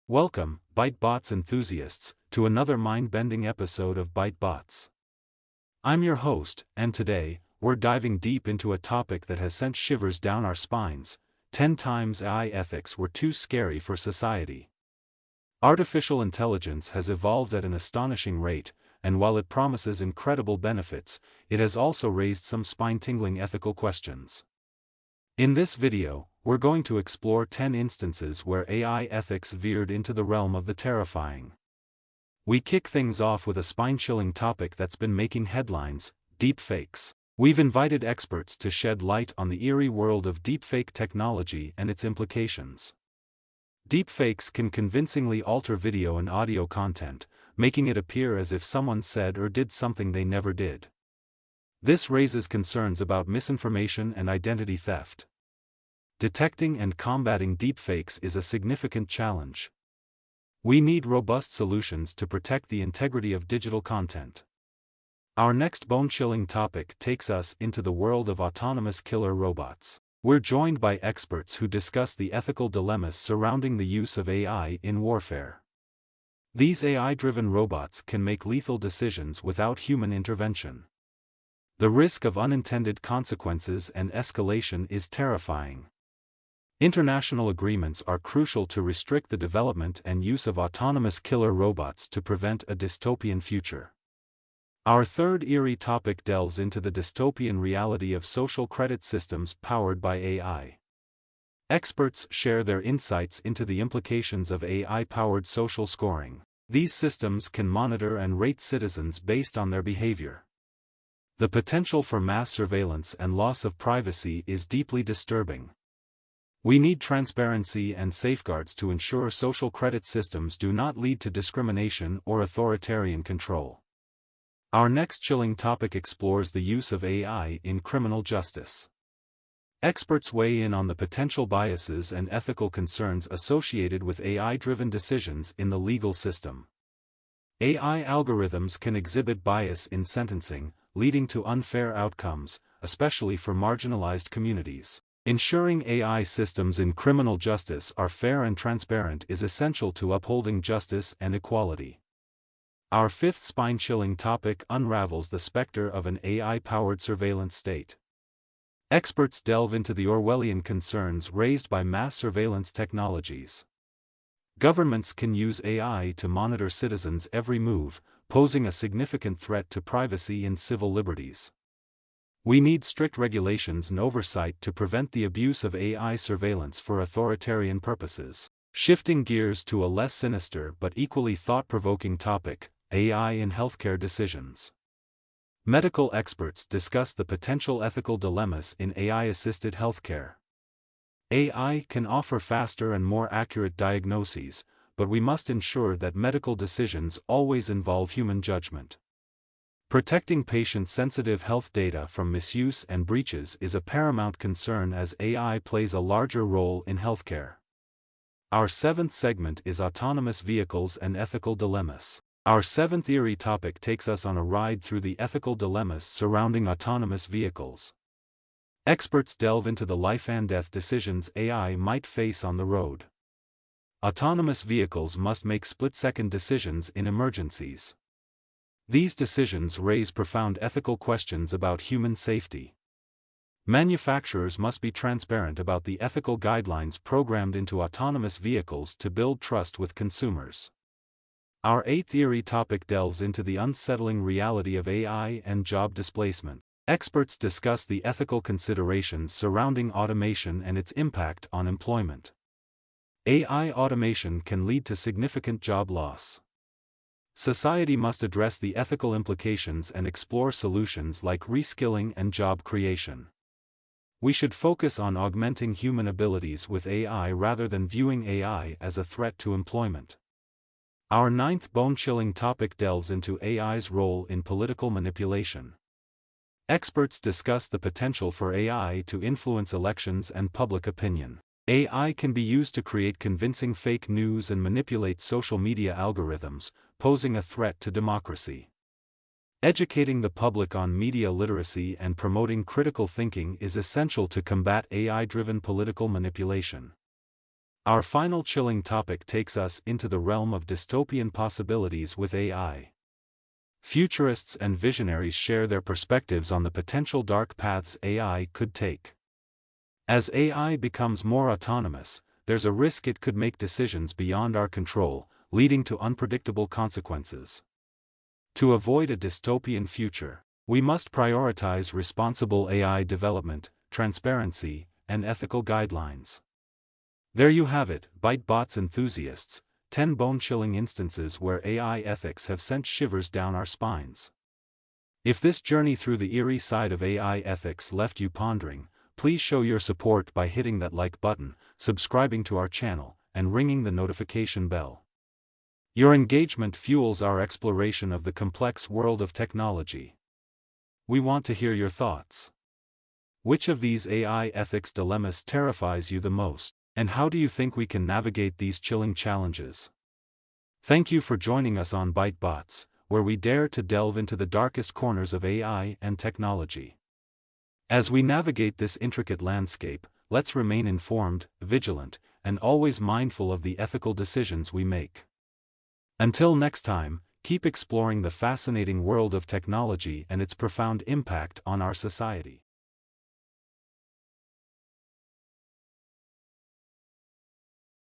Welcome, ByteBots enthusiasts, to another mind-bending episode of ByteBots. I'm your host, and today, we're diving deep into a topic that has sent shivers down our spines. 10 times AI ethics were too scary for society. Artificial intelligence has evolved at an astonishing rate, and while it promises incredible benefits, it has also raised some spine-tingling ethical questions. In this video, we're going to explore 10 instances where AI ethics veered into the realm of the terrifying. We kick things off with a spine-chilling topic that's been making headlines: deepfakes. We've invited experts to shed light on the eerie world of deepfake technology and its implications. Deepfakes can convincingly alter video and audio content, making it appear as if someone said or did something they never did. This raises concerns about misinformation and identity theft. Detecting and combating deepfakes is a significant challenge. We need robust solutions to protect the integrity of digital content. Our next bone-chilling topic takes us into the world of autonomous killer robots. We're joined by experts who discuss the ethical dilemmas surrounding the use of AI in warfare. These AI-driven robots can make lethal decisions without human intervention. The risk of unintended consequences and escalation is terrifying. International agreements are crucial to restrict the development and use of autonomous killer robots to prevent a dystopian future. Our third eerie topic delves into the dystopian reality of social credit systems powered by AI. Experts share their insights into the implications of AI-powered social scoring. These systems can monitor and rate citizens based on their behavior. The potential for mass surveillance and loss of privacy is deeply disturbing. We need transparency and safeguards to ensure social credit systems do not lead to discrimination or authoritarian control. Our next chilling topic explores the use of AI in criminal justice. Experts weigh in on the potential biases and ethical concerns associated with AI-driven decisions in the legal system. AI algorithms can exhibit bias in sentencing, leading to unfair outcomes, especially for marginalized communities. Ensuring AI systems in criminal justice are fair and transparent is essential to upholding justice and equality. Our fifth spine-chilling topic unravels the specter of an AI-powered surveillance state. Experts delve into the Orwellian concerns raised by mass surveillance technologies. Governments can use AI to monitor citizens' every move, posing a significant threat to privacy and civil liberties. We need strict regulations and oversight to prevent the abuse of AI surveillance for authoritarian purposes. Shifting gears to a less sinister but equally thought-provoking topic: AI in healthcare decisions. Medical experts discuss the potential ethical dilemmas in AI-assisted healthcare. AI can offer faster and more accurate diagnoses, but we must ensure that medical decisions always involve human judgment. Protecting patient-sensitive health data from misuse and breaches is a paramount concern as AI plays a larger role in healthcare. Our seventh segment is autonomous vehicles and ethical dilemmas. Our seventh eerie topic takes us on a ride through the ethical dilemmas surrounding autonomous vehicles. Experts delve into the life-and-death decisions AI might face on the road. Autonomous vehicles must make split-second decisions in emergencies. These decisions raise profound ethical questions about human safety. Manufacturers must be transparent about the ethical guidelines programmed into autonomous vehicles to build trust with consumers. Our eighth eerie topic delves into the unsettling reality of AI and job displacement. Experts discuss the ethical considerations surrounding automation and its impact on employment. AI automation can lead to significant job loss. Society must address the ethical implications and explore solutions like reskilling and job creation. We should focus on augmenting human abilities with AI rather than viewing AI as a threat to employment. Our ninth bone-chilling topic delves into AI's role in political manipulation. Experts discuss the potential for AI to influence elections and public opinion. AI can be used to create convincing fake news and manipulate social media algorithms, posing a threat to democracy. Educating the public on media literacy and promoting critical thinking is essential to combat AI-driven political manipulation. Our final chilling topic takes us into the realm of dystopian possibilities with AI. Futurists and visionaries share their perspectives on the potential dark paths AI could take. As AI becomes more autonomous, there's a risk it could make decisions beyond our control, leading to unpredictable consequences. To avoid a dystopian future, we must prioritize responsible AI development, transparency, and ethical guidelines. There you have it, ByteBots enthusiasts, 10 bone-chilling instances where AI ethics have sent shivers down our spines. If this journey through the eerie side of AI ethics left you pondering, please show your support by hitting that like button, subscribing to our channel, and ringing the notification bell. Your engagement fuels our exploration of the complex world of technology. We want to hear your thoughts. Which of these AI ethics dilemmas terrifies you the most, and how do you think we can navigate these chilling challenges? Thank you for joining us on ByteBots, where we dare to delve into the darkest corners of AI and technology. As we navigate this intricate landscape, let's remain informed, vigilant, and always mindful of the ethical decisions we make. Until next time, keep exploring the fascinating world of technology and its profound impact on our society.